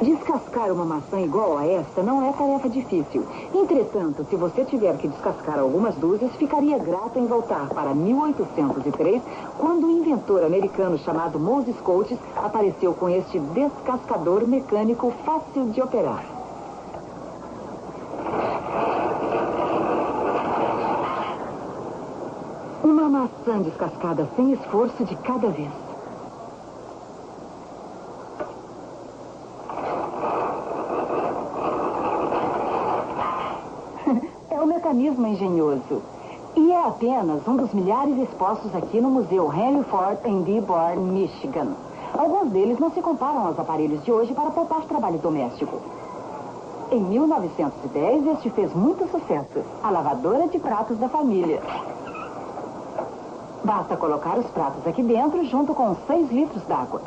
Descascar uma maçã igual a esta não é tarefa difícil. Entretanto, se você tiver que descascar algumas dúzias, ficaria grato em voltar para 1803, quando o inventor americano chamado Moses Coates apareceu com este descascador mecânico fácil de operar. Uma maçã descascada sem esforço de cada vez. É um mecanismo engenhoso. E é apenas um dos milhares expostos aqui no Museu Henry Ford em Dearborn, Michigan. Alguns deles não se comparam aos aparelhos de hoje para poupar trabalho doméstico. Em 1910, este fez muito sucesso. A lavadora de pratos da família. Basta colocar os pratos aqui dentro junto com 6 litros d'água.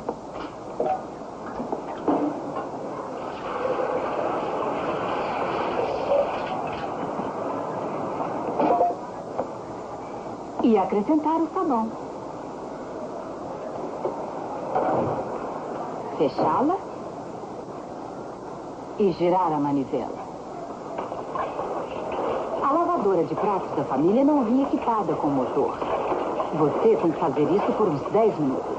E acrescentar o sabão. Fechá-la e girar a manivela. A lavadora de pratos da família não vinha equipada com motor. Você tem que fazer isso por uns 10 minutos.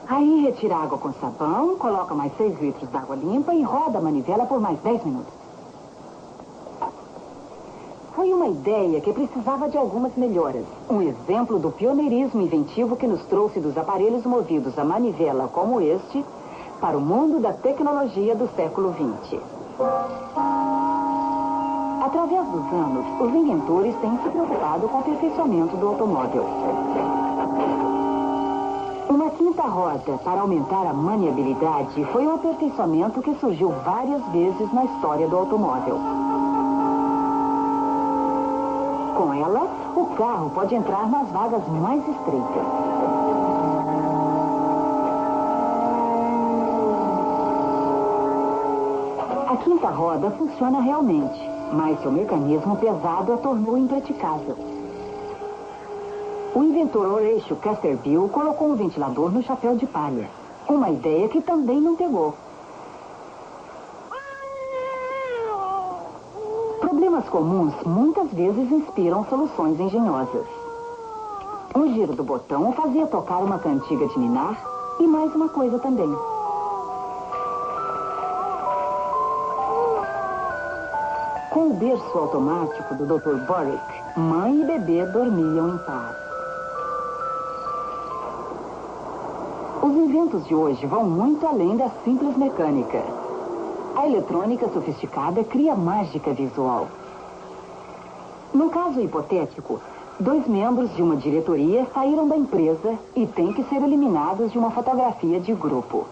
Aí retira a água com sabão, coloca mais 6 litros d'água limpa e roda a manivela por mais 10 minutos. Foi uma ideia que precisava de algumas melhoras. Um exemplo do pioneirismo inventivo que nos trouxe dos aparelhos movidos a manivela como este para o mundo da tecnologia do século XX. Através dos anos, os inventores têm se preocupado com o aperfeiçoamento do automóvel. Uma quinta roda para aumentar a maniabilidade foi um aperfeiçoamento que surgiu várias vezes na história do automóvel. Com ela, o carro pode entrar nas vagas mais estreitas. A quinta roda funciona realmente, mas seu mecanismo pesado a tornou impraticável. O inventor Horatio Casterbill colocou um ventilador no chapéu de palha. Uma ideia que também não pegou. Problemas comuns muitas vezes inspiram soluções engenhosas. Um giro do botão fazia tocar uma cantiga de ninar e mais uma coisa também. Com o berço automático do Dr. Borick, mãe e bebê dormiam em paz. Os inventos de hoje vão muito além da simples mecânica. A eletrônica sofisticada cria mágica visual. No caso hipotético, 2 membros de uma diretoria saíram da empresa e têm que ser eliminados de uma fotografia de grupo.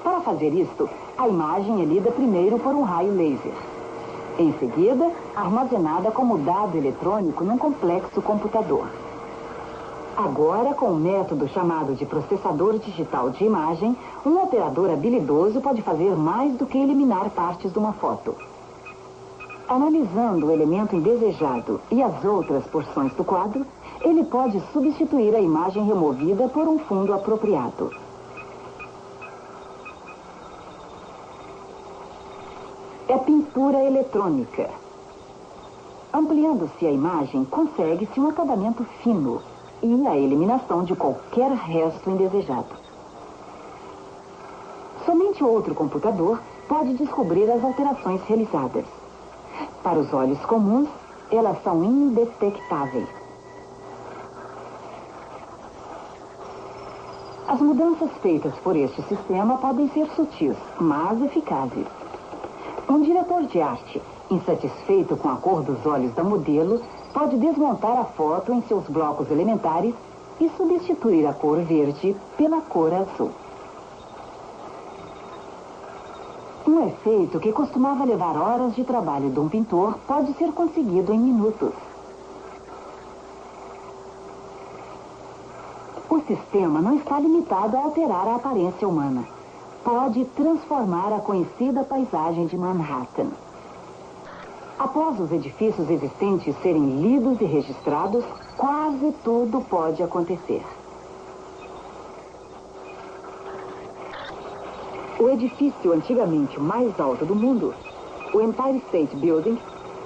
Para fazer isto, a imagem é lida primeiro por um raio laser. Em seguida, armazenada como dado eletrônico num complexo computador. Agora, com um método chamado de processador digital de imagem, um operador habilidoso pode fazer mais do que eliminar partes de uma foto. Analisando o elemento indesejado e as outras porções do quadro, ele pode substituir a imagem removida por um fundo apropriado. É pintura eletrônica. Ampliando-se a imagem, consegue-se um acabamento fino e a eliminação de qualquer resto indesejado. Somente outro computador pode descobrir as alterações realizadas. Para os olhos comuns, elas são indetectáveis. As mudanças feitas por este sistema podem ser sutis, mas eficazes. Um diretor de arte, insatisfeito com a cor dos olhos da modelo, pode desmontar a foto em seus blocos elementares e substituir a cor verde pela cor azul. Um efeito que costumava levar horas de trabalho de um pintor pode ser conseguido em minutos. O sistema não está limitado a alterar a aparência humana. Pode transformar a conhecida paisagem de Manhattan. Após os edifícios existentes serem lidos e registrados, quase tudo pode acontecer. O edifício antigamente mais alto do mundo, o Empire State Building,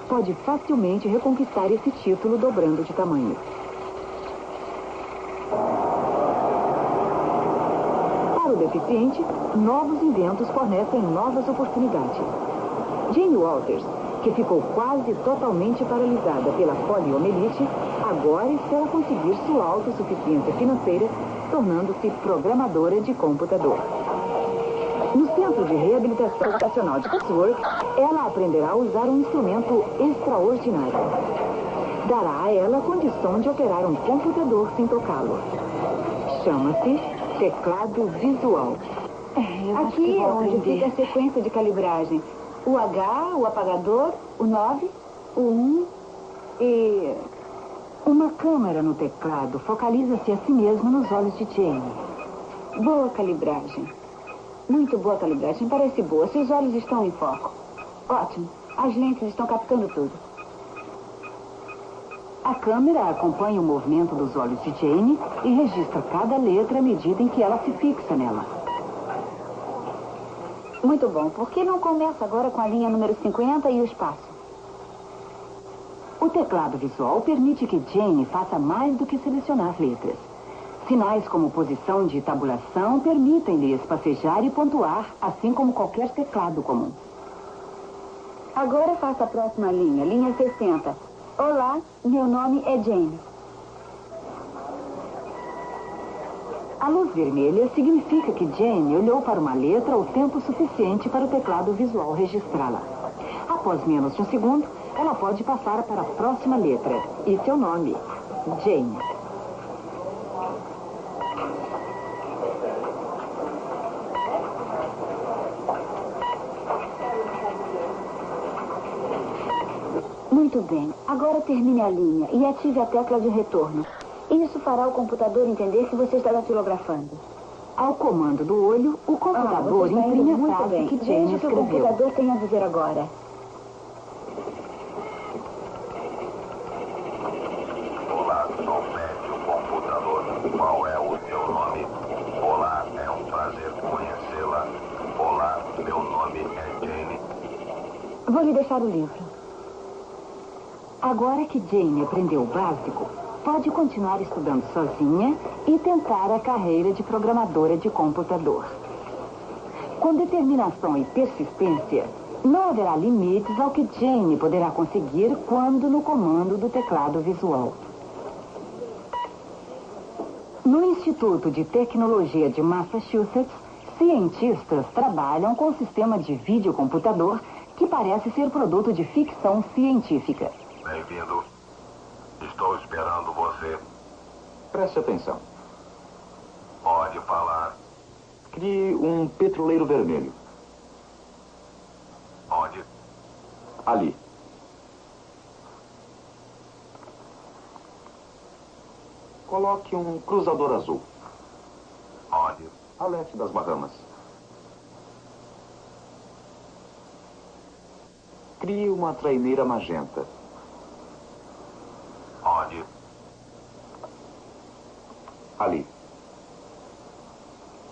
pode facilmente reconquistar esse título dobrando de tamanho. Para o deficiente, novos inventos fornecem novas oportunidades. Jane Walters, que ficou quase totalmente paralisada pela poliomielite, agora espera conseguir sua autossuficiência financeira, tornando-se programadora de computador. No Centro de Reabilitação Vocacional de Pittsburgh, ela aprenderá a usar um instrumento extraordinário. Dará a ela a condição de operar um computador sem tocá-lo. Chama-se teclado visual. Aqui é onde fica a sequência de calibragem. O H, o apagador, o 9, o 1 e... Uma câmera no teclado focaliza-se a si mesma nos olhos de Jane. Boa calibragem. Muito boa calibragem. Parece boa. Seus olhos estão em foco. Ótimo. As lentes estão captando tudo. A câmera acompanha o movimento dos olhos de Jane e registra cada letra à medida em que ela se fixa nela. Muito bom. Por que não começa agora com a linha número 50 e o espaço? O teclado visual permite que Jane faça mais do que selecionar letras. Sinais como posição de tabulação permitem-lhe espacejar e pontuar, assim como qualquer teclado comum. Agora faça a próxima linha, linha 60. Olá, meu nome é Jane. A luz vermelha significa que Jane olhou para uma letra o tempo suficiente para o teclado visual registrá-la. Após menos de um segundo, ela pode passar para a próxima letra e seu nome, Jane. Muito bem. Agora termine a linha e ative a tecla de retorno. Isso fará o computador entender que você está datilografando. Ao comando do olho, o computador imprime a frase que Jane escreveu. O que o computador tem a dizer agora. Olá, sou médium computador. Qual é o seu nome? Olá, é um prazer conhecê-la. Olá, meu nome é Jane. Vou lhe deixar o livro. Agora que Jane aprendeu o básico, pode continuar estudando sozinha e tentar a carreira de programadora de computador. Com determinação e persistência, não haverá limites ao que Jane poderá conseguir quando no comando do teclado visual. No Instituto de Tecnologia de Massachusetts, cientistas trabalham com um sistema de videocomputador que parece ser produto de ficção científica. Bem-vindo. Estou esperando você. Preste atenção. Pode falar. Crie um petroleiro vermelho. Onde? Ali. Coloque um cruzador azul. Onde? A leste das Bahamas. Crie uma traineira magenta. Onde? Ali.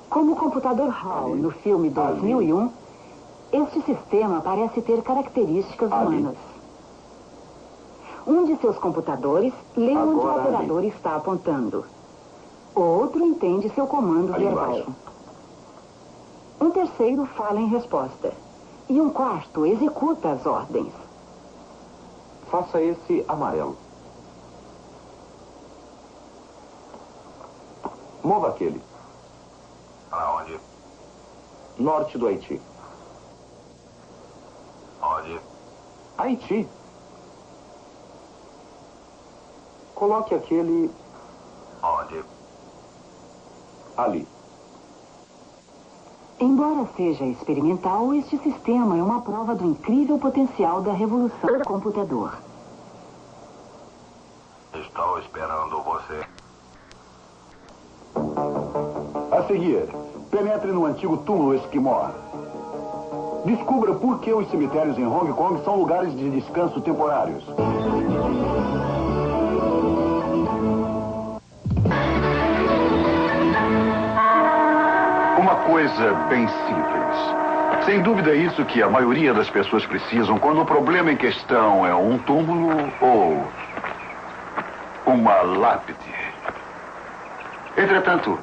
Como o computador HAL no filme 2001, este sistema parece ter características humanas. Um de seus computadores lê onde o operador está apontando. O outro entende seu comando verbal. Embaixo. Um terceiro fala em resposta. E um quarto executa as ordens. Faça esse amarelo. Mova aquele. Para onde? Norte do Haiti. Onde? Haiti. Coloque aquele Onde? ali. Embora seja experimental, este sistema é uma prova do incrível potencial da revolução do computador. Estou esperando você. A seguir, penetre no antigo túmulo esquimó. Descubra por que os cemitérios em Hong Kong são lugares de descanso temporários. Uma coisa coisa bem simples. Sem dúvida é isso que a maioria das pessoas precisam quando o problema em questão é um túmulo ou uma lápide. Entretanto,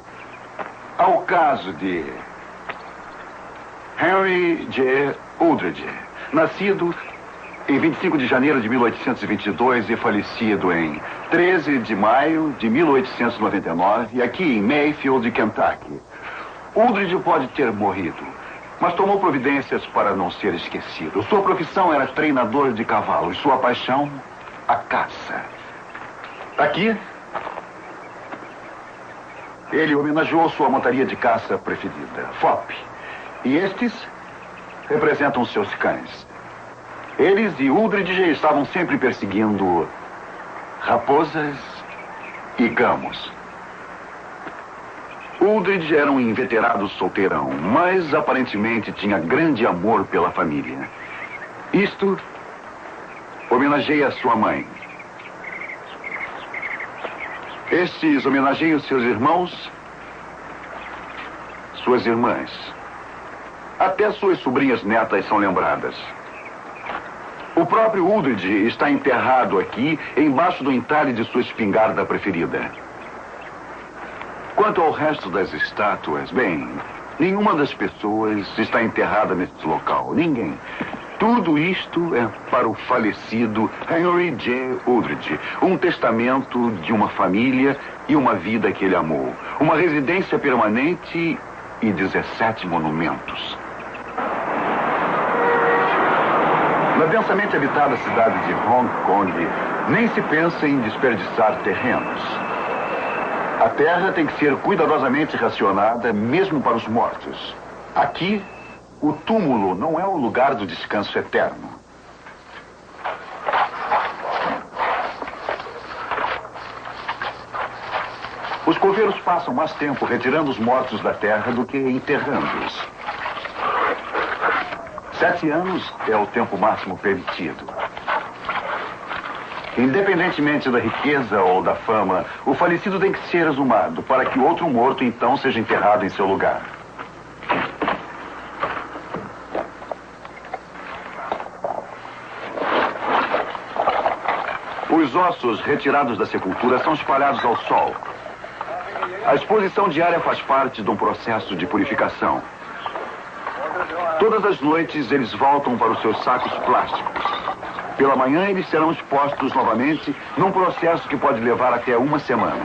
há o caso de Henry J. Uldridge, nascido em 25 de janeiro de 1822 e falecido em 13 de maio de 1899, aqui em Mayfield, Kentucky. Uldridge pode ter morrido, mas tomou providências para não ser esquecido. Sua profissão era treinador de cavalos, sua paixão, a caça. Aqui, ele homenageou sua montaria de caça preferida, Fop. E estes representam seus cães. Eles e Uldridge estavam sempre perseguindo raposas e gamos. Uldridge era um inveterado solteirão, mas aparentemente tinha grande amor pela família. Isto homenageia sua mãe. Estes homenageiam seus irmãos, suas irmãs. Até suas sobrinhas netas são lembradas. O próprio Uldridge está enterrado aqui, embaixo do entalhe de sua espingarda preferida. Quanto ao resto das estátuas, bem, nenhuma das pessoas está enterrada neste local. Ninguém. Tudo isto é para o falecido Henry J. Uldridge. Um testamento de uma família e uma vida que ele amou. Uma residência permanente e 17 monumentos. Na densamente habitada cidade de Hong Kong, nem se pensa em desperdiçar terrenos. A terra tem que ser cuidadosamente racionada, mesmo para os mortos. Aqui, o túmulo não é o lugar do descanso eterno. Os coveiros passam mais tempo retirando os mortos da terra do que enterrando-os. 7 anos é o tempo máximo permitido. Independentemente da riqueza ou da fama, o falecido tem que ser exumado para que outro morto então seja enterrado em seu lugar. Os ossos retirados da sepultura são espalhados ao sol. A exposição diária faz parte de um processo de purificação. Todas as noites eles voltam para os seus sacos plásticos. Pela manhã eles serão expostos novamente num processo que pode levar até uma semana.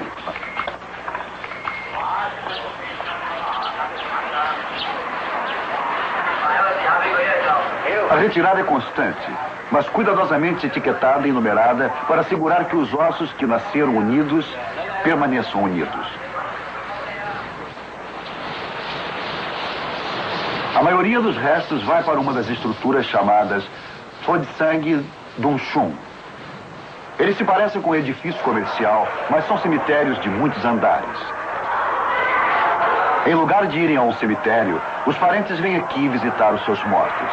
A retirada é constante, mas cuidadosamente etiquetada e numerada para assegurar que os ossos que nasceram unidos permaneçam unidos. A maioria dos restos vai para uma das estruturas chamadas Fodsang Dongshun. Eles se parecem com um edifício comercial, mas são cemitérios de muitos andares. Em lugar de irem a um cemitério, os parentes vêm aqui visitar os seus mortos.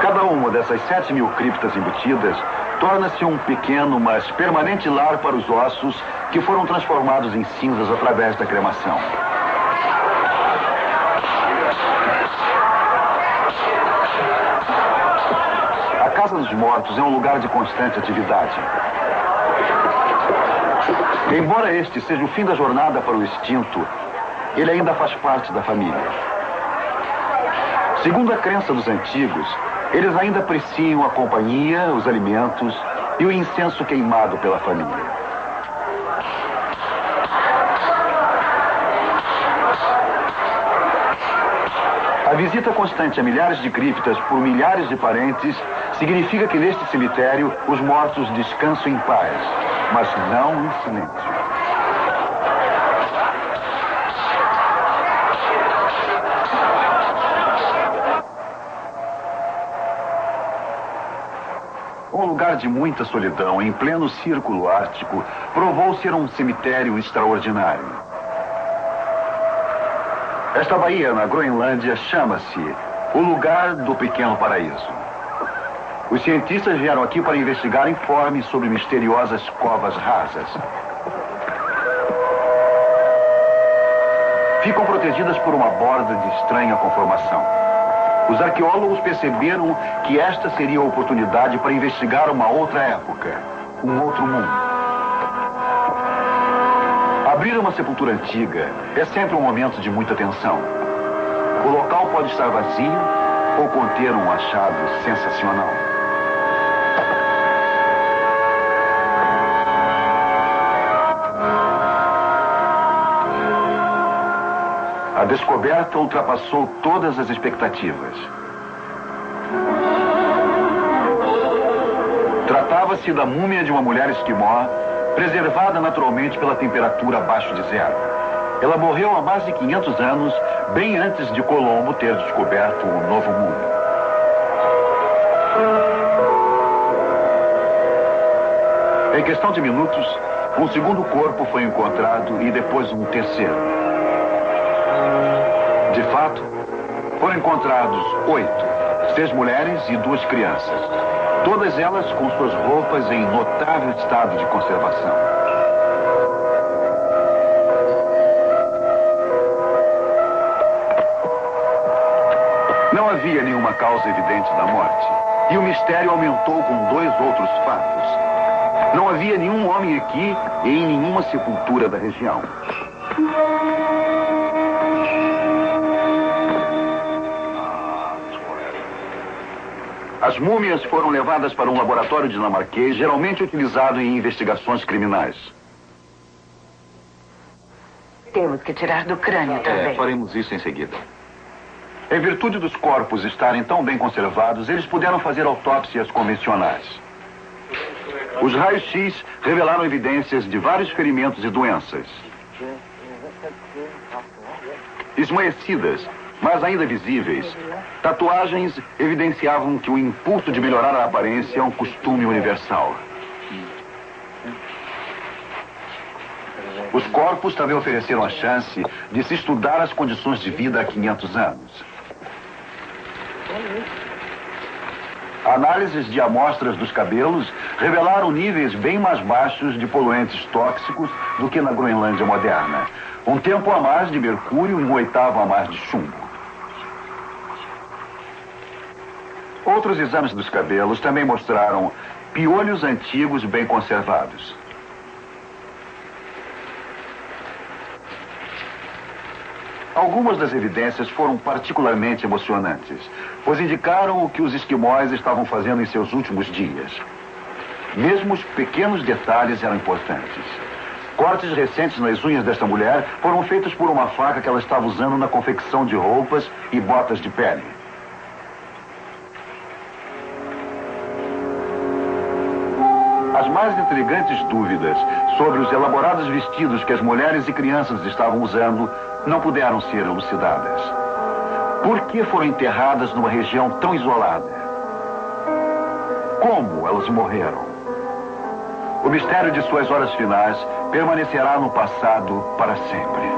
Cada uma dessas 7.000 criptas embutidas torna-se um pequeno, mas permanente lar para os ossos que foram transformados em cinzas através da cremação. A Casa dos Mortos é um lugar de constante atividade. Embora este seja o fim da jornada para o extinto, ele ainda faz parte da família. Segundo a crença dos antigos, eles ainda apreciam a companhia, os alimentos e o incenso queimado pela família. A visita constante a milhares de criptas por milhares de parentes significa que neste cemitério os mortos descansam em paz, mas não em silêncio. Um lugar de muita solidão, em pleno círculo ártico, provou ser um cemitério extraordinário. Esta baía na Groenlândia chama-se o Lugar do Pequeno Paraíso. Os cientistas vieram aqui para investigar informes sobre misteriosas covas rasas. ficam protegidas por uma borda de estranha conformação. Os arqueólogos perceberam que esta seria a oportunidade para investigar uma outra época, um outro mundo. Abrir uma sepultura antiga é sempre um momento de muita tensão. O local pode estar vazio ou conter um achado sensacional. A descoberta ultrapassou todas as expectativas. Tratava-se da múmia de uma mulher esquimó, preservada naturalmente pela temperatura abaixo de zero. Ela morreu há mais de 500 anos, bem antes de Colombo ter descoberto o Novo Mundo. Em questão de minutos, um segundo corpo foi encontrado e depois um terceiro. De fato, foram encontrados 8, 6 mulheres e 2 crianças. Todas elas com suas roupas em notável estado de conservação. Não havia nenhuma causa evidente da morte. E o mistério aumentou com 2 outros fatos. Não havia nenhum homem aqui e em nenhuma sepultura da região. As múmias foram levadas para um laboratório dinamarquês, geralmente utilizado em investigações criminais. Temos que tirar do crânio também. Faremos isso em seguida. Em virtude dos corpos estarem tão bem conservados, eles puderam fazer autópsias convencionais. Os raios-x revelaram evidências de vários ferimentos e doenças. Esmoecidas, mas ainda visíveis, tatuagens evidenciavam que o impulso de melhorar a aparência é um costume universal. Os corpos também ofereceram a chance de se estudar as condições de vida há 500 anos. Análises de amostras dos cabelos revelaram níveis bem mais baixos de poluentes tóxicos do que na Groenlândia moderna. Um tempo a mais de mercúrio e um oitavo a mais de chumbo. Outros exames dos cabelos também mostraram piolhos antigos bem conservados. Algumas das evidências foram particularmente emocionantes, pois indicaram o que os esquimós estavam fazendo em seus últimos dias. Mesmo os pequenos detalhes eram importantes. Cortes recentes nas unhas desta mulher foram feitos por uma faca que ela estava usando na confecção de roupas e botas de pele. As mais intrigantes dúvidas sobre os elaborados vestidos que as mulheres e crianças estavam usando não puderam ser elucidadas. Por que foram enterradas numa região tão isolada? Como elas morreram? O mistério de suas horas finais permanecerá no passado para sempre.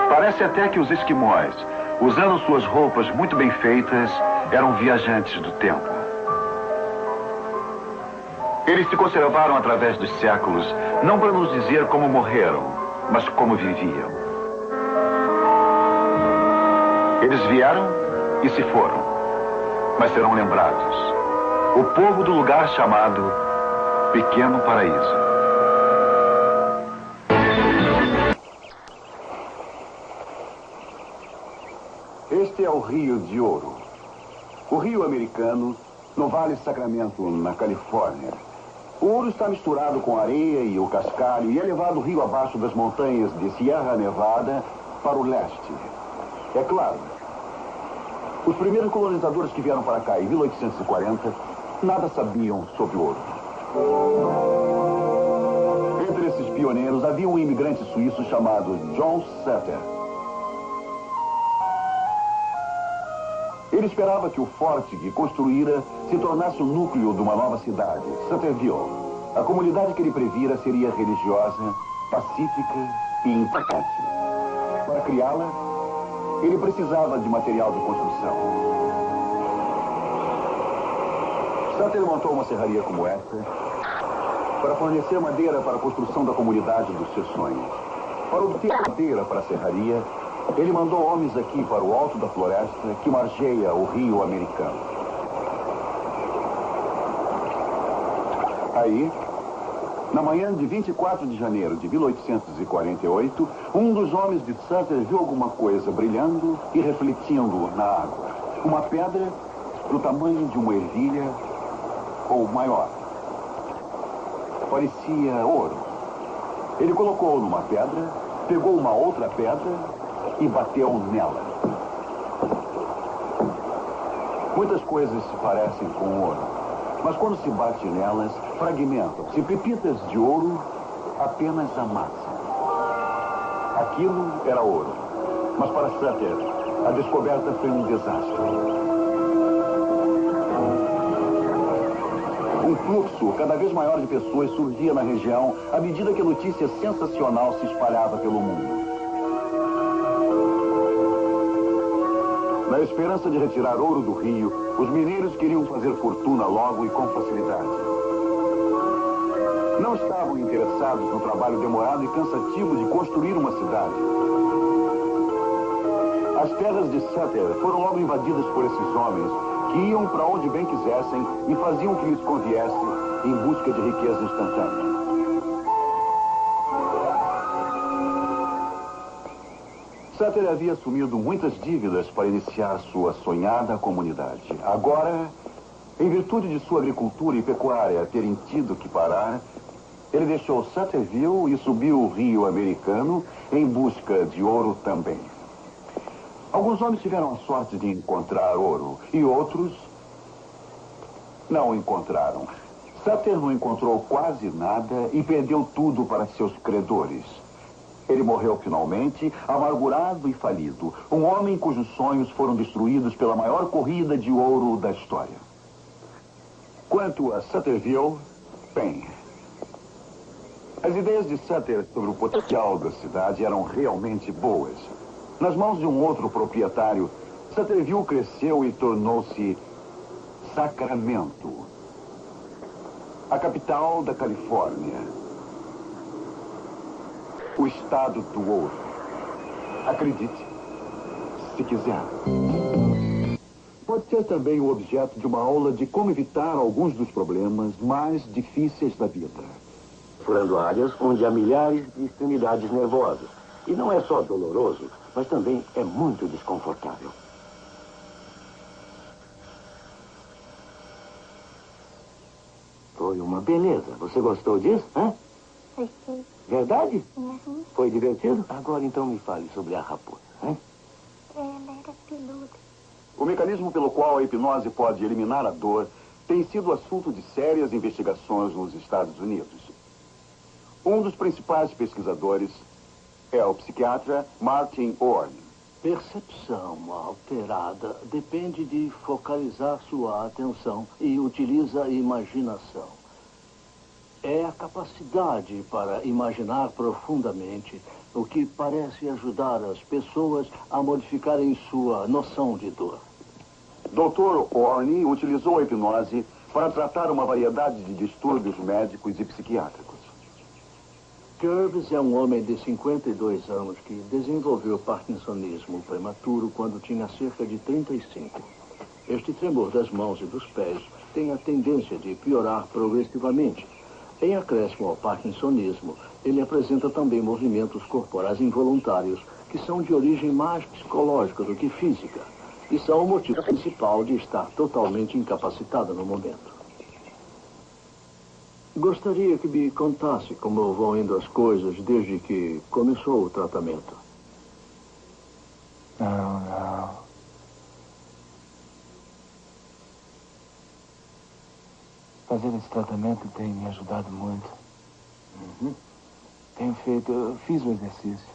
Parece até que os esquimós, usando suas roupas muito bem feitas, eram viajantes do tempo. Eles se conservaram através dos séculos, não para nos dizer como morreram, mas como viviam. Eles vieram e se foram, mas serão lembrados. O povo do lugar chamado Pequeno Paraíso. Este é o Rio de Ouro. O Rio Americano, no Vale Sacramento, na Califórnia. O ouro está misturado com a areia e o cascalho e é levado rio abaixo das montanhas de Sierra Nevada para o leste. É claro, os primeiros colonizadores que vieram para cá em 1840 nada sabiam sobre o ouro. Entre esses pioneiros havia um imigrante suíço chamado John Sutter. Ele esperava que o forte que construíra se tornasse o núcleo de uma nova cidade, Sutterville. A comunidade que ele previra seria religiosa, pacífica e impactante. Para criá-la, ele precisava de material de construção. Sutter montou uma serraria como esta para fornecer madeira para a construção da comunidade dos seus sonhos. Para obter madeira para a serraria, ele mandou homens aqui para o alto da floresta que margeia o rio americano. Aí, na manhã de 24 de janeiro de 1848, um dos homens de Sutter viu alguma coisa brilhando e refletindo na água. Uma pedra do tamanho de uma ervilha ou maior. Parecia ouro. Ele colocou numa pedra, pegou uma outra pedra e bateu nela. Muitas coisas se parecem com ouro, mas quando se bate nelas, fragmentam-se. Pepitas de ouro apenas amassam. Aquilo era ouro, mas para Sutter, a descoberta foi um desastre. Um fluxo cada vez maior de pessoas surgia na região à medida que a notícia sensacional se espalhava pelo mundo. Na esperança de retirar ouro do rio, os mineiros queriam fazer fortuna logo e com facilidade. Não estavam interessados no trabalho demorado e cansativo de construir uma cidade. As terras de Sutter foram logo invadidas por esses homens, que iam para onde bem quisessem e faziam o que lhes conviesse em busca de riqueza instantânea. Sutter havia assumido muitas dívidas para iniciar sua sonhada comunidade. Agora, em virtude de sua agricultura e pecuária terem tido que parar, ele deixou Sutterville e subiu o rio americano em busca de ouro também. Alguns homens tiveram a sorte de encontrar ouro e outros não encontraram. Sutter não encontrou quase nada e perdeu tudo para seus credores. Ele morreu finalmente, amargurado e falido. Um homem cujos sonhos foram destruídos pela maior corrida de ouro da história. Quanto a Sutterville, bem, as ideias de Sutter sobre o potencial da cidade eram realmente boas. Nas mãos de um outro proprietário, Sutterville cresceu e tornou-se Sacramento, a capital da Califórnia, o estado do ouro. Acredite, se quiser. Pode ser também o objeto de uma aula de como evitar alguns dos problemas mais difíceis da vida. Furando áreas onde há milhares de extremidades nervosas. E não é só doloroso, mas também é muito desconfortável. Foi uma beleza. Você gostou disso, hein? Foi sim. Verdade? Uhum. Foi divertido? Agora então me fale sobre a raposa, hein? Ela era peluda. O mecanismo pelo qual a hipnose pode eliminar a dor tem sido assunto de sérias investigações nos Estados Unidos. Um dos principais pesquisadores é o psiquiatra Martin Orne. Percepção alterada depende de focalizar sua atenção e utiliza a imaginação. É a capacidade para imaginar profundamente, o que parece ajudar as pessoas a modificarem sua noção de dor. Dr. Orne utilizou a hipnose para tratar uma variedade de distúrbios médicos e psiquiátricos. Curbs é um homem de 52 anos que desenvolveu parkinsonismo prematuro quando tinha cerca de 35. Este tremor das mãos e dos pés tem a tendência de piorar progressivamente. Em acréscimo ao parkinsonismo, ele apresenta também movimentos corporais involuntários que são de origem mais psicológica do que física e são o motivo principal de estar totalmente incapacitado no momento. Gostaria que me contasse como vão indo as coisas desde que começou o tratamento. Não. Fazer esse tratamento tem me ajudado muito. Uhum. Fiz o exercício.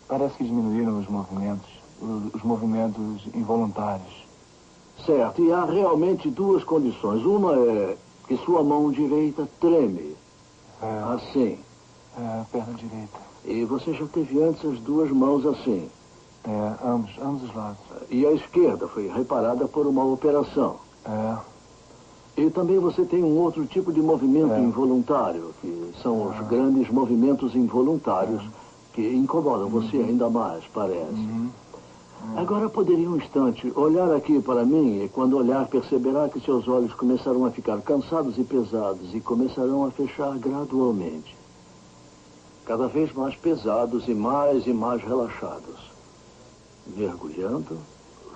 Parece que diminuíram os movimentos involuntários. Certo, e há realmente duas condições. Uma é que sua mão direita treme. Assim. A perna direita. E você já teve antes as duas mãos assim. Ambos os lados. E a esquerda foi reparada por uma operação. E também você tem um outro tipo de movimento involuntário, que são os grandes movimentos involuntários que incomodam você ainda mais, parece. Agora poderia um instante olhar aqui para mim e quando olhar perceberá que seus olhos começarão a ficar cansados e pesados e começarão a fechar gradualmente. Cada vez mais pesados e mais relaxados. Mergulhando,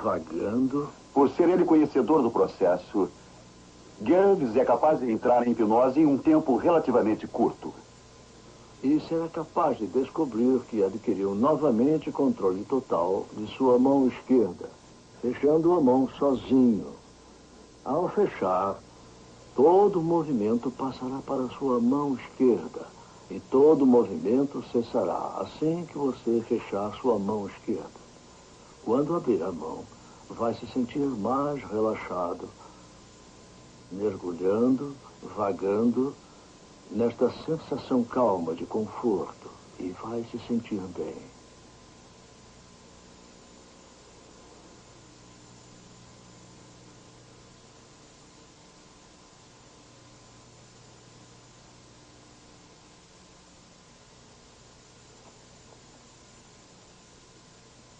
vagando. Por ser ele conhecedor do processo, Gervais é capaz de entrar em hipnose em um tempo relativamente curto. E será capaz de descobrir que adquiriu novamente controle total de sua mão esquerda, fechando a mão sozinho. Ao fechar, todo o movimento passará para sua mão esquerda e todo o movimento cessará assim que você fechar sua mão esquerda. Quando abrir a mão, vai se sentir mais relaxado, mergulhando, vagando, nesta sensação calma de conforto e vai se sentir bem.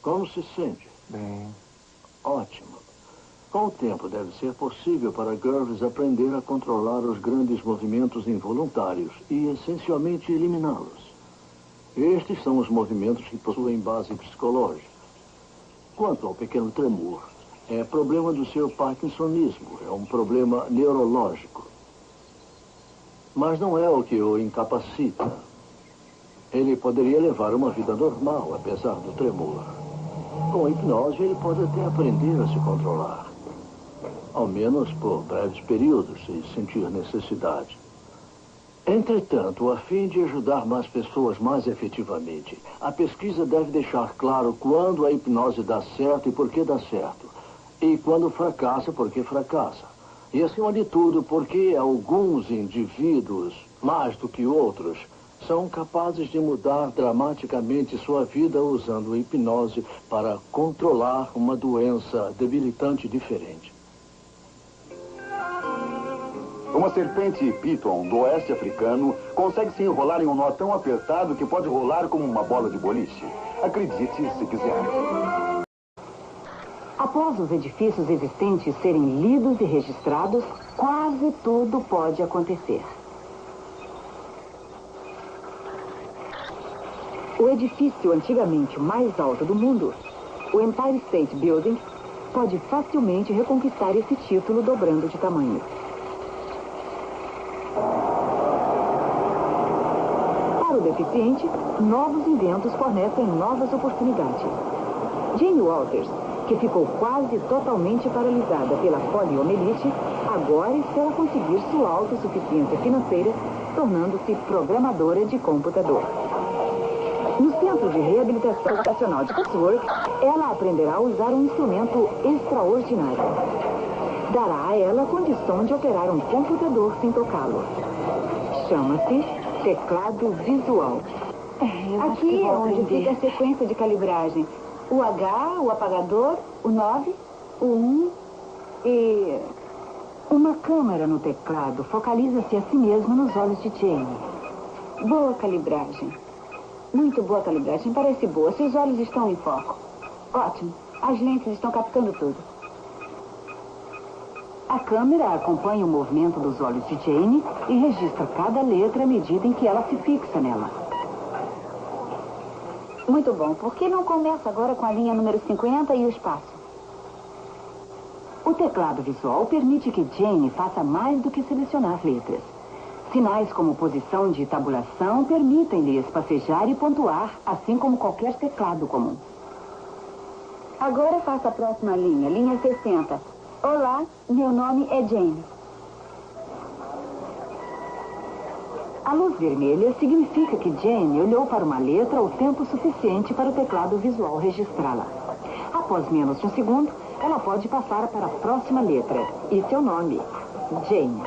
Como se sente? Bem. Ótimo. Com o tempo, deve ser possível para Gervais aprender a controlar os grandes movimentos involuntários e, essencialmente, eliminá-los. Estes são os movimentos que possuem base psicológica. Quanto ao pequeno tremor, é problema do seu parkinsonismo, é um problema neurológico. Mas não é o que o incapacita. Ele poderia levar uma vida normal, apesar do tremor. Com a hipnose, ele pode até aprender a se controlar. Ao menos por breves períodos, se sentir necessidade. Entretanto, a fim de ajudar mais pessoas mais efetivamente, a pesquisa deve deixar claro quando a hipnose dá certo e por que dá certo. E quando fracassa, por que fracassa. E, acima de tudo, porque alguns indivíduos, mais do que outros, são capazes de mudar dramaticamente sua vida usando a hipnose para controlar uma doença debilitante diferente. Uma serpente python do oeste africano consegue se enrolar em um nó tão apertado que pode rolar como uma bola de boliche. Acredite se quiser. Após os edifícios existentes serem lidos e registrados, quase tudo pode acontecer. O edifício antigamente mais alto do mundo, o Empire State Building, pode facilmente reconquistar esse título dobrando de tamanho. Para o deficiente, novos inventos fornecem novas oportunidades. Jane Walters, que ficou quase totalmente paralisada pela poliomielite, agora espera conseguir sua autossuficiência financeira, tornando-se programadora de computador. No Centro de Reabilitação Educacional de Pittsburgh, ela aprenderá a usar um instrumento extraordinário. Dará a ela a condição de operar um computador sem tocá-lo. Chama-se teclado visual. Aqui é onde fica a sequência de calibragem. O H, o apagador, o 9, o 1 e... Uma câmera no teclado focaliza-se a si mesma nos olhos de Jane. Boa calibragem. Muito boa calibragem. Parece boa. Seus olhos estão em foco. Ótimo. As lentes estão captando tudo. A câmera acompanha o movimento dos olhos de Jane e registra cada letra à medida em que ela se fixa nela. Muito bom. Por que não começa agora com a linha número 50 e o espaço? O teclado visual permite que Jane faça mais do que selecionar letras. Sinais como posição de tabulação permitem-lhe espacejar e pontuar, assim como qualquer teclado comum. Agora faça a próxima linha, linha 60. Olá, meu nome é Jane. A luz vermelha significa que Jane olhou para uma letra o tempo suficiente para o teclado visual registrá-la. Após menos de um segundo, ela pode passar para a próxima letra e seu nome, Jane.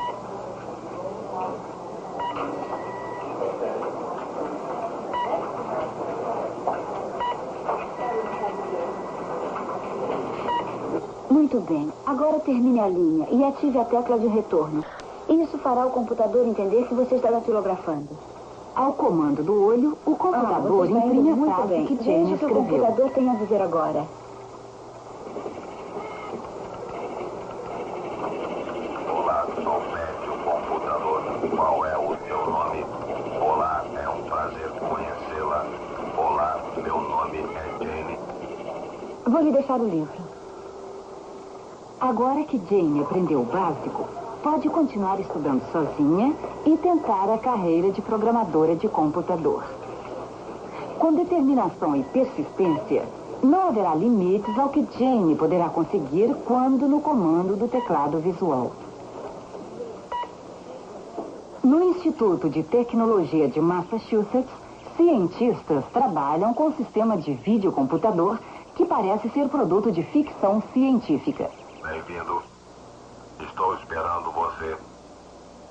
Muito bem. Agora termine a linha e ative a tecla de retorno. Isso fará o computador entender que você está datilografando. Ao comando do olho, o computador imprime a frase que Jane escreveu. Veja o que o computador tem a dizer agora. Olá, sou Médio Computador. Qual é o seu nome? Olá, é um prazer conhecê-la. Olá, meu nome é Jane. Vou lhe deixar o livro. Agora que Jane aprendeu o básico, pode continuar estudando sozinha e tentar a carreira de programadora de computador. Com determinação e persistência, não haverá limites ao que Jane poderá conseguir quando no comando do teclado visual. No Instituto de Tecnologia de Massachusetts, cientistas trabalham com um sistema de videocomputador que parece ser produto de ficção científica. Bem-vindo. Estou esperando você.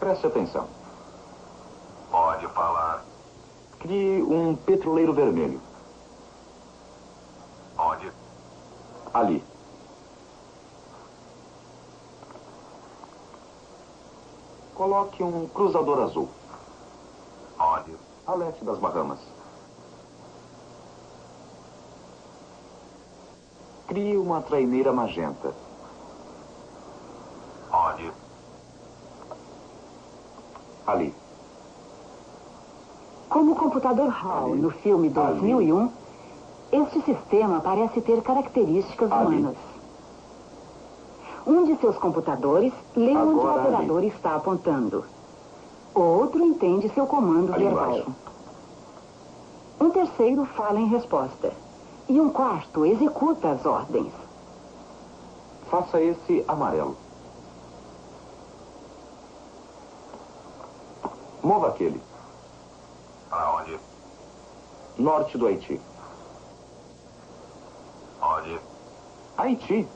Preste atenção. Pode falar. Crie um petroleiro vermelho. Onde? Ali. Coloque um cruzador azul. Onde? A leste das Bahamas. Crie uma traineira magenta. Onde? Ali. Como o computador HAL no filme 2001, este sistema parece ter características humanas. Um de seus computadores lê onde o operador está apontando. Outro entende seu comando verbal. Um terceiro fala em resposta. E um quarto executa as ordens. Faça esse amarelo. Mova aquele. Para onde? Norte do Haiti. Onde? Haiti.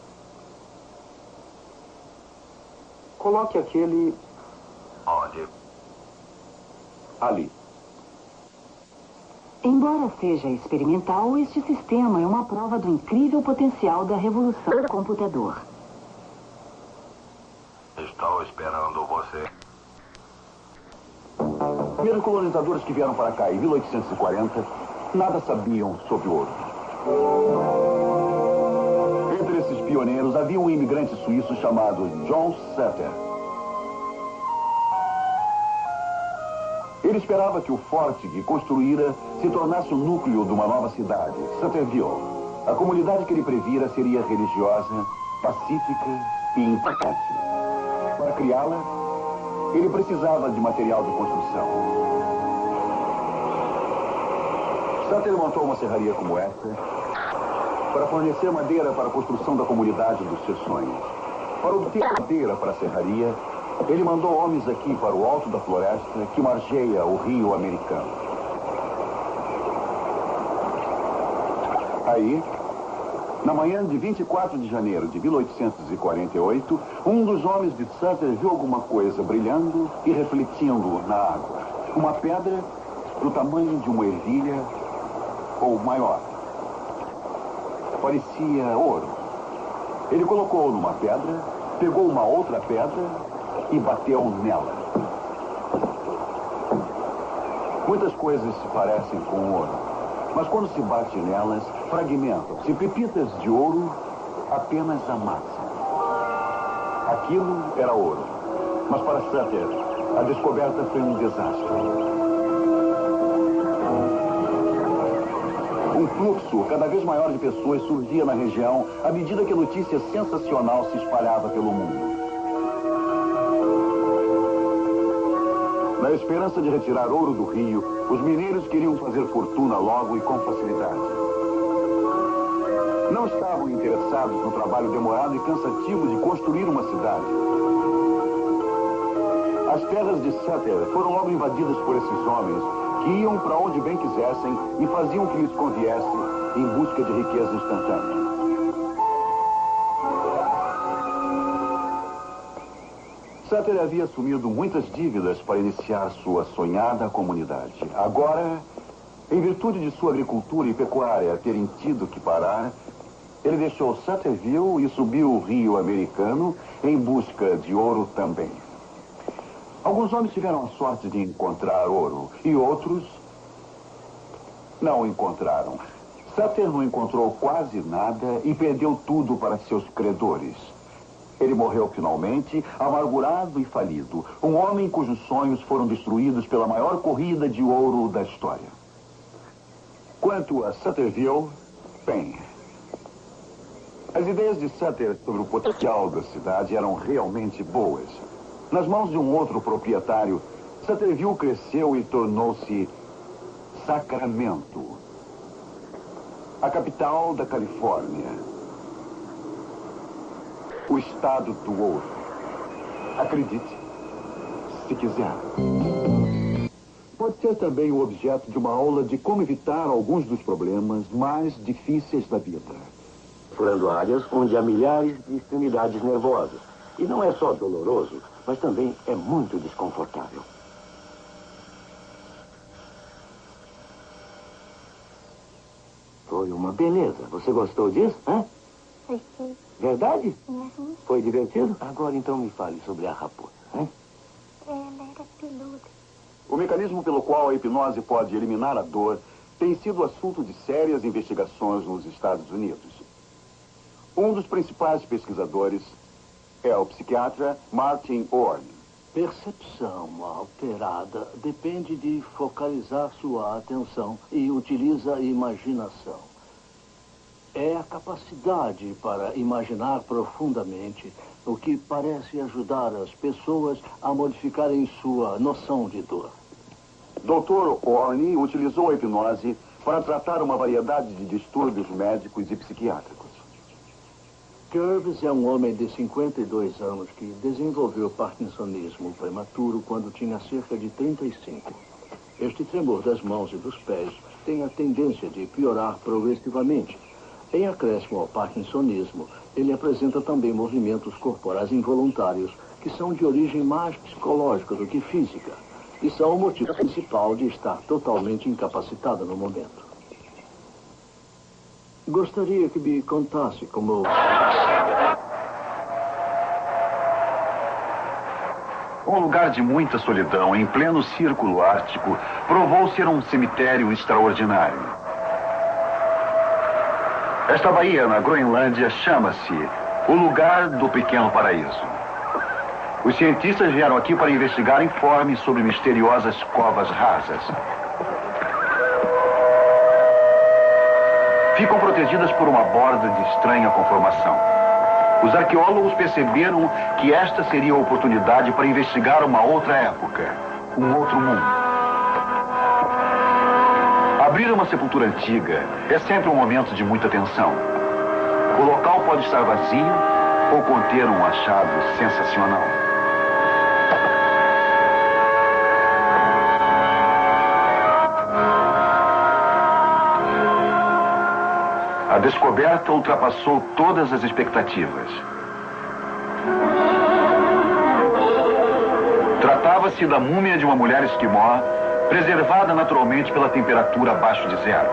Coloque aquele Onde? ali. Embora seja experimental, este sistema é uma prova do incrível potencial da revolução do computador. Estou esperando você. Os primeiros colonizadores que vieram para cá em 1840 nada sabiam sobre ouro. Entre esses pioneiros havia um imigrante suíço chamado John Sutter. Ele esperava que o forte que construíra se tornasse o núcleo de uma nova cidade, Sutterville. A comunidade que ele previra seria religiosa, pacífica e impactante. Para criá-la, ele precisava de material de construção. Sutter montou uma serraria como esta para fornecer madeira para a construção da comunidade dos seus sonhos. Para obter madeira para a serraria, ele mandou homens aqui para o alto da floresta que margeia o rio americano. Aí, na manhã de 24 de janeiro de 1848, um dos homens de Sutter viu alguma coisa brilhando e refletindo na água. Uma pedra do tamanho de uma ervilha ou maior. Parecia ouro. Ele colocou numa pedra, pegou uma outra pedra e bateu nela. Muitas coisas se parecem com ouro, mas quando se bate nelas, fragmentam-se. Pepitas de ouro apenas amassam. Aquilo era ouro, mas para Sutter, a descoberta foi um desastre. Um fluxo cada vez maior de pessoas surgia na região à medida que a notícia sensacional se espalhava pelo mundo. Na esperança de retirar ouro do rio, os mineiros queriam fazer fortuna logo e com facilidade. Não estavam interessados no trabalho demorado e cansativo de construir uma cidade. As terras de Sutter foram logo invadidas por esses homens que iam para onde bem quisessem e faziam o que lhes conviesse em busca de riqueza instantânea. Sutter havia assumido muitas dívidas para iniciar sua sonhada comunidade. Agora, em virtude de sua agricultura e pecuária terem tido que parar, Ele deixou Sutterville e subiu o rio americano em busca de ouro também. Alguns homens tiveram a sorte de encontrar ouro e outros não encontraram. Sutter não encontrou quase nada e perdeu tudo para seus credores. Ele morreu finalmente, amargurado e falido. Um homem cujos sonhos foram destruídos pela maior corrida de ouro da história. Quanto a Sutterville, bem, as ideias de Sutter sobre o potencial da cidade eram realmente boas. Nas mãos de um outro proprietário, Sutterville cresceu e tornou-se Sacramento, a capital da Califórnia, o estado do ouro. Acredite, se quiser. Pode ser também o objeto de uma aula de como evitar alguns dos problemas mais difíceis da vida. Furando áreas onde há milhares de extremidades nervosas. E não é só doloroso, mas também é muito desconfortável. Foi uma beleza. Você gostou disso, hã? Foi sim. Verdade? Uhum. Foi divertido? Agora então me fale sobre a raposa, hein? Ela era peluda. O mecanismo pelo qual a hipnose pode eliminar a dor tem sido assunto de sérias investigações nos Estados Unidos. Um dos principais pesquisadores é o psiquiatra Martin Orne. Percepção alterada depende de focalizar sua atenção e utiliza a imaginação. É a capacidade para imaginar profundamente, o que parece ajudar as pessoas a modificarem sua noção de dor. Dr. Orne utilizou a hipnose para tratar uma variedade de distúrbios médicos e psiquiátricos. Curves é um homem de 52 anos que desenvolveu parkinsonismo prematuro quando tinha cerca de 35. Este tremor das mãos e dos pés tem a tendência de piorar progressivamente. Em acréscimo ao parkinsonismo, ele apresenta também movimentos corporais involuntários que são de origem mais psicológica do que física e são o motivo principal de estar totalmente incapacitado no momento. Gostaria que me contasse como... Um lugar de muita solidão, em pleno círculo ártico, provou ser um cemitério extraordinário. Esta baía na Groenlândia chama-se o Lugar do Pequeno Paraíso. Os cientistas vieram aqui para investigar informes sobre misteriosas covas rasas. Ficam protegidas por uma borda de estranha conformação. Os arqueólogos perceberam que esta seria a oportunidade para investigar uma outra época, um outro mundo. Abrir uma sepultura antiga é sempre um momento de muita tensão. O local pode estar vazio ou conter um achado sensacional. A descoberta ultrapassou todas as expectativas. Tratava-se da múmia de uma mulher esquimó, preservada naturalmente pela temperatura abaixo de zero.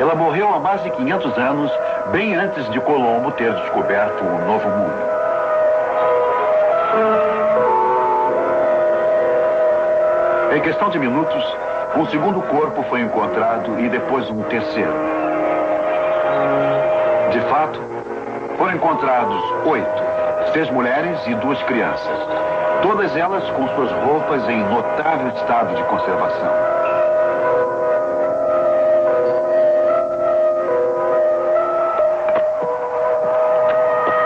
Ela morreu há mais de 500 anos, bem antes de Colombo ter descoberto o Novo Mundo. Em questão de minutos, um segundo corpo foi encontrado e depois um terceiro. De fato, foram encontrados 8, 6 mulheres e 2 crianças. Todas elas com suas roupas em notável estado de conservação.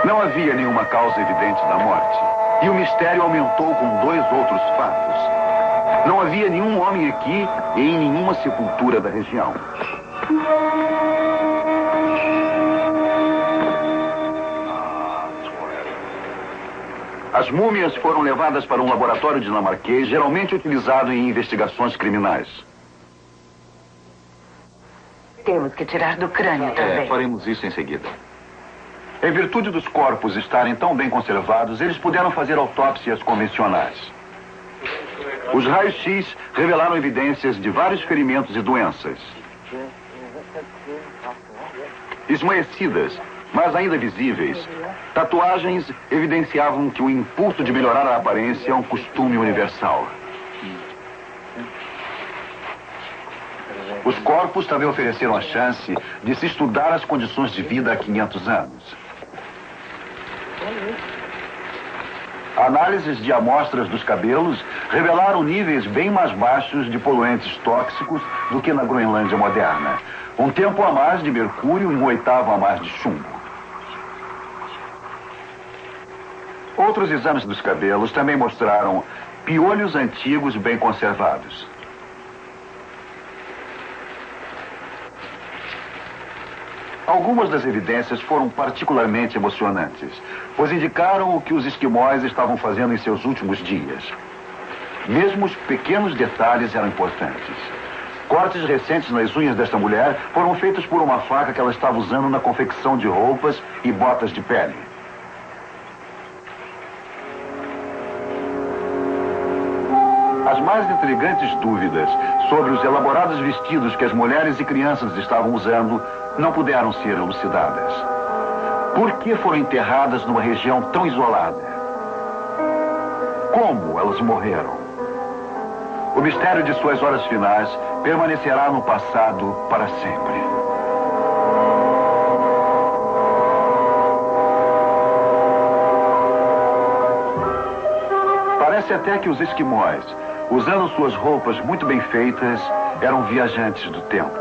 Não havia nenhuma causa evidente da morte. E o mistério aumentou com 2 outros fatos. Não havia nenhum homem aqui e em nenhuma sepultura da região. As múmias foram levadas para um laboratório dinamarquês, geralmente utilizado em investigações criminais. Temos que tirar do crânio também. Faremos isso em seguida. Em virtude dos corpos estarem tão bem conservados, eles puderam fazer autópsias convencionais. Os raios-x revelaram evidências de vários ferimentos e doenças. Esmaecidas, mas ainda visíveis, tatuagens evidenciavam que o impulso de melhorar a aparência é um costume universal. Os corpos também ofereceram a chance de se estudar as condições de vida há 500 anos. Análises de amostras dos cabelos revelaram níveis bem mais baixos de poluentes tóxicos do que na Groenlândia moderna. Um tempo a mais de mercúrio e um oitavo a mais de chumbo. Outros exames dos cabelos também mostraram piolhos antigos bem conservados. Algumas das evidências foram particularmente emocionantes, pois indicaram o que os esquimós estavam fazendo em seus últimos dias. Mesmo os pequenos detalhes eram importantes. Cortes recentes nas unhas desta mulher foram feitos por uma faca que ela estava usando na confecção de roupas e botas de pele. As mais intrigantes dúvidas sobre os elaborados vestidos que as mulheres e crianças estavam usando não puderam ser elucidadas. Por que foram enterradas numa região tão isolada? Como elas morreram? O mistério de suas horas finais permanecerá no passado para sempre. Parece até que os esquimós, usando suas roupas muito bem feitas, eram viajantes do tempo.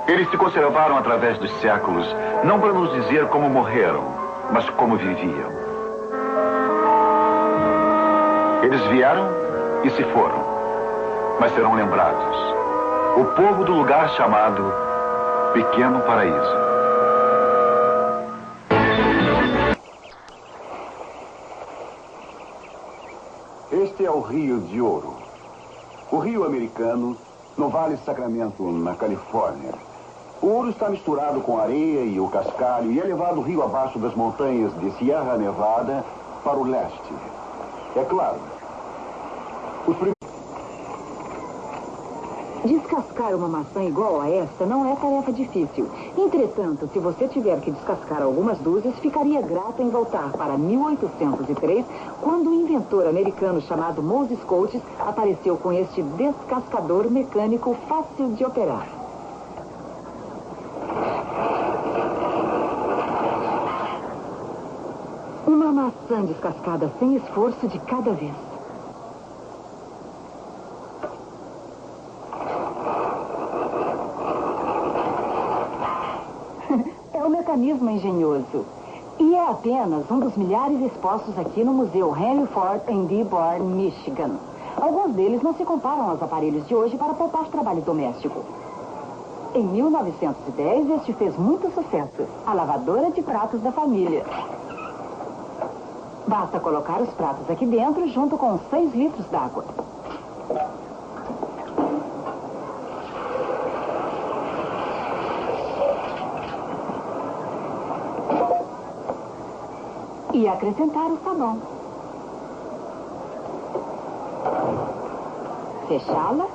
Eles se conservaram através dos séculos, não para nos dizer como morreram, mas como viviam. Eles vieram e se foram, mas serão lembrados. O povo do lugar chamado Pequeno Paraíso. Este é o Rio de Ouro. O Rio Americano, no Vale Sacramento, na Califórnia. O ouro está misturado com a areia e o cascalho e é levado rio abaixo das montanhas de Sierra Nevada para o leste. É claro, Descascar uma maçã igual a esta não é tarefa difícil. Entretanto, se você tiver que descascar algumas dúzias, ficaria grato em voltar para 1803, quando um inventor americano chamado Moses Coates apareceu com este descascador mecânico fácil de operar. Uma maçã descascada sem esforço de cada vez. É um mecanismo engenhoso. E é apenas um dos milhares expostos aqui no Museu Henry Ford em Dearborn, Michigan. Alguns deles não se comparam aos aparelhos de hoje para poupar trabalho doméstico. Em 1910, este fez muito sucesso. A lavadora de pratos da família. Basta colocar os pratos aqui dentro junto com 6 litros d'água. E acrescentar o sabão. Fechá-la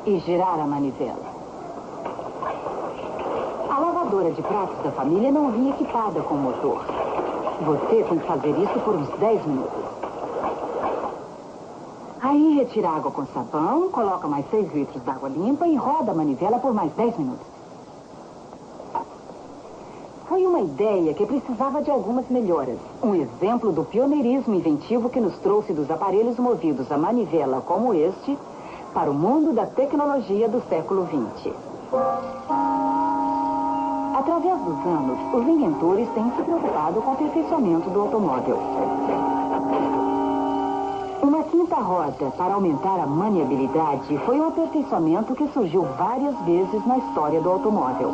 e girar a manivela. A lavadora de pratos da família não vinha equipada com motor. Você tem que fazer isso por uns 10 minutos. Aí retira a água com sabão, coloca mais 6 litros d'água limpa e roda a manivela por mais 10 minutos. Foi uma ideia que precisava de algumas melhoras. Um exemplo do pioneirismo inventivo que nos trouxe dos aparelhos movidos a manivela como este para o mundo da tecnologia do século XX. Através dos anos, os inventores têm se preocupado com o aperfeiçoamento do automóvel. Uma quinta roda para aumentar a maniabilidade foi um aperfeiçoamento que surgiu várias vezes na história do automóvel.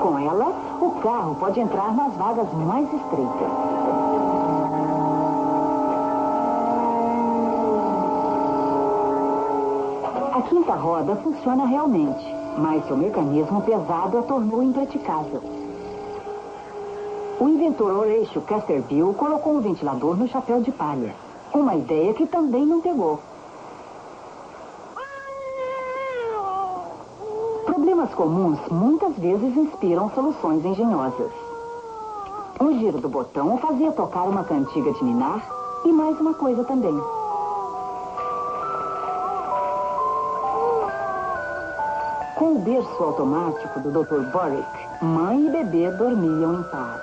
Com ela, o carro pode entrar nas vagas mais estreitas. A quinta roda funciona realmente, mas seu mecanismo pesado a tornou impraticável. O inventor Horatio Casterbill colocou um ventilador no chapéu de palha. Uma ideia que também não pegou. Problemas comuns muitas vezes inspiram soluções engenhosas. Um giro do botão o fazia tocar uma cantiga de ninar e mais uma coisa também. Com o berço automático do Dr. Boric, mãe e bebê dormiam em paz.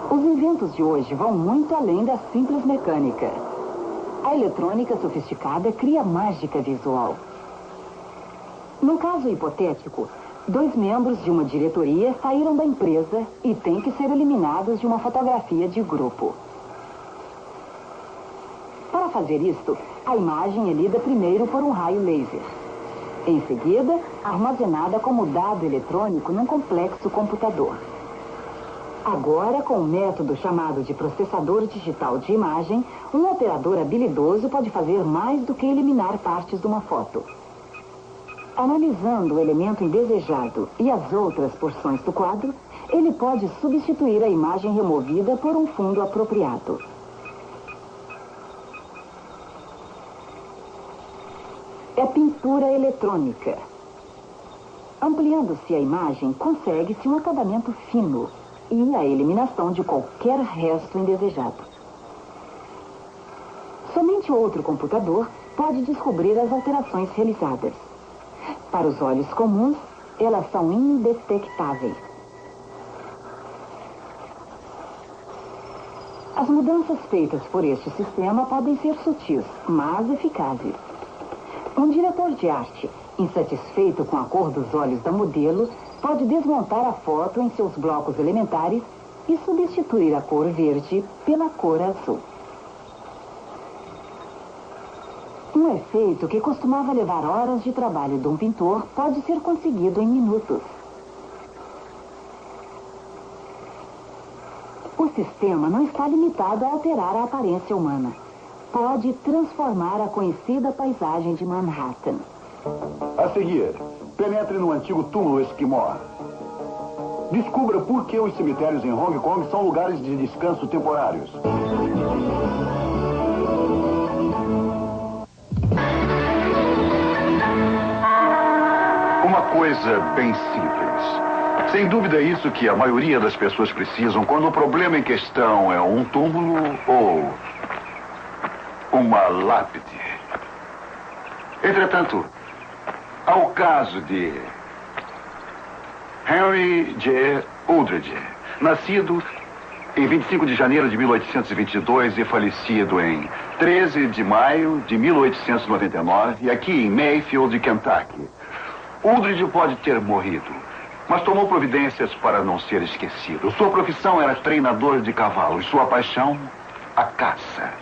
Os inventos de hoje vão muito além da simples mecânica. A eletrônica sofisticada cria mágica visual. No caso hipotético, 2 membros de uma diretoria saíram da empresa e têm que ser eliminados de uma fotografia de grupo. Para fazer isto, a imagem é lida primeiro por um raio laser. Em seguida, armazenada como dado eletrônico num complexo computador. Agora, com um método chamado de processador digital de imagem, um operador habilidoso pode fazer mais do que eliminar partes de uma foto. Analisando o elemento indesejado e as outras porções do quadro, ele pode substituir a imagem removida por um fundo apropriado. É pintura eletrônica. Ampliando-se a imagem, consegue-se um acabamento fino e a eliminação de qualquer resto indesejado. Somente outro computador pode descobrir as alterações realizadas. Para os olhos comuns, elas são indetectáveis. As mudanças feitas por este sistema podem ser sutis, mas eficazes. Um diretor de arte, insatisfeito com a cor dos olhos da modelo, pode desmontar a foto em seus blocos elementares e substituir a cor verde pela cor azul. Um efeito que costumava levar horas de trabalho de um pintor pode ser conseguido em minutos. O sistema não está limitado a alterar a aparência humana. Pode transformar a conhecida paisagem de Manhattan. A seguir, penetre no antigo túmulo esquimó. Descubra por que os cemitérios em Hong Kong são lugares de descanso temporários. Uma coisa bem simples. Sem dúvida é isso que a maioria das pessoas precisam quando o problema em questão é um túmulo ou uma lápide. Entretanto, há o caso de Henry J. Uldridge, nascido em 25 de janeiro de 1822 e falecido em 13 de maio de 1899, aqui em Mayfield, Kentucky. Uldridge pode ter morrido, mas tomou providências para não ser esquecido. Sua profissão era treinador de cavalos, sua paixão, a caça.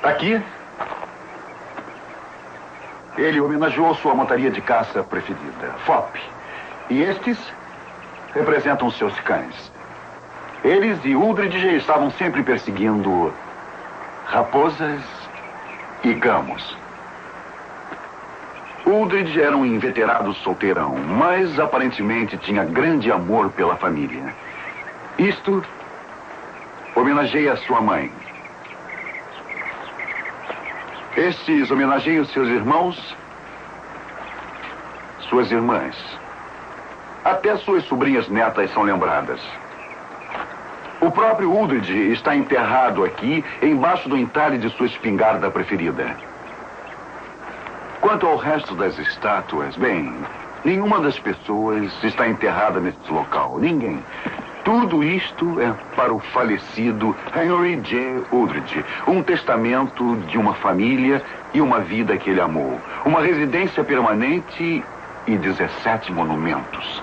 Aqui, ele homenageou sua montaria de caça preferida, Fop. E estes representam seus cães. Eles e Uldridge estavam sempre perseguindo raposas e gamos. Uldridge era um inveterado solteirão, mas aparentemente tinha grande amor pela família. Isto homenageia sua mãe. Estes homenageiam seus irmãos, suas irmãs. Até suas sobrinhas netas são lembradas. O próprio Uldridge está enterrado aqui, embaixo do entalhe de sua espingarda preferida. Quanto ao resto das estátuas, bem, nenhuma das pessoas está enterrada neste local. Ninguém. Tudo isto é para o falecido Henry J. Uldridge. Um testamento de uma família e uma vida que ele amou. Uma residência permanente e 17 monumentos.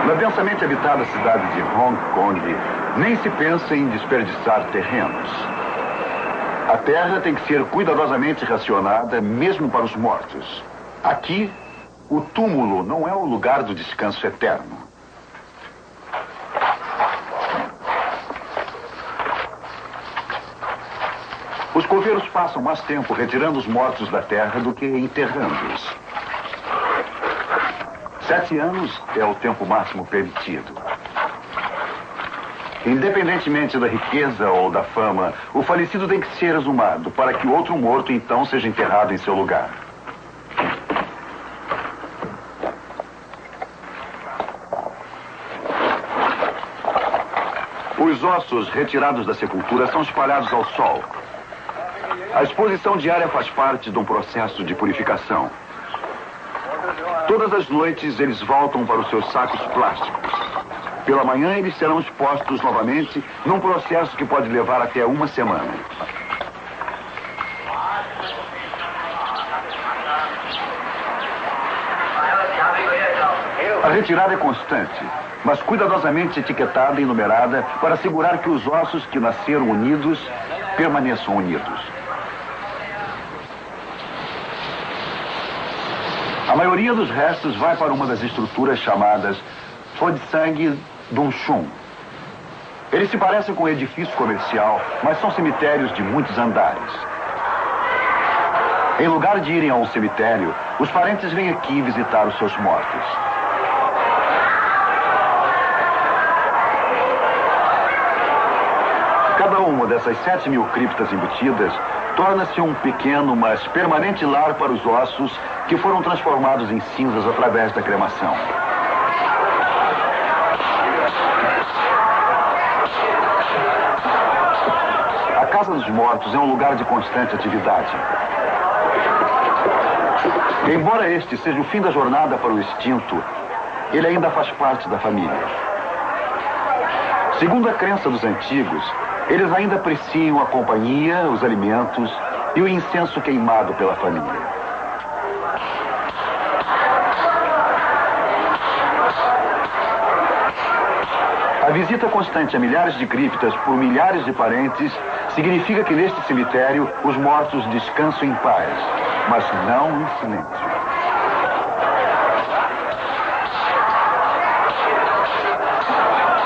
Na densamente habitada cidade de Hong Kong, nem se pensa em desperdiçar terrenos. A terra tem que ser cuidadosamente racionada, mesmo para os mortos. Aqui, o túmulo não é o lugar do descanso eterno. Os coveiros passam mais tempo retirando os mortos da terra do que enterrando-os. 7 anos é o tempo máximo permitido. Independentemente da riqueza ou da fama, o falecido tem que ser exumado para que outro morto então seja enterrado em seu lugar. Os ossos retirados da sepultura são espalhados ao sol. A exposição diária faz parte de um processo de purificação. Todas as noites eles voltam para os seus sacos plásticos. Pela manhã eles serão expostos novamente num processo que pode levar até uma semana. A retirada é constante, mas cuidadosamente etiquetada e numerada para assegurar que os ossos que nasceram unidos permaneçam unidos. A maioria dos restos vai para uma das estruturas chamadas Fodsang Dunshun. Eles se parecem com um edifício comercial, mas são cemitérios de muitos andares. Em lugar de irem a um cemitério, os parentes vêm aqui visitar os seus mortos. Cada uma dessas 7.000 criptas embutidas torna-se um pequeno, mas permanente lar para os ossos que foram transformados em cinzas através da cremação. A Casa dos Mortos é um lugar de constante atividade. Embora este seja o fim da jornada para o extinto, ele ainda faz parte da família. Segundo a crença dos antigos, eles ainda apreciam a companhia, os alimentos e o incenso queimado pela família. A visita constante a milhares de criptas por milhares de parentes significa que neste cemitério os mortos descansam em paz, mas não em silêncio.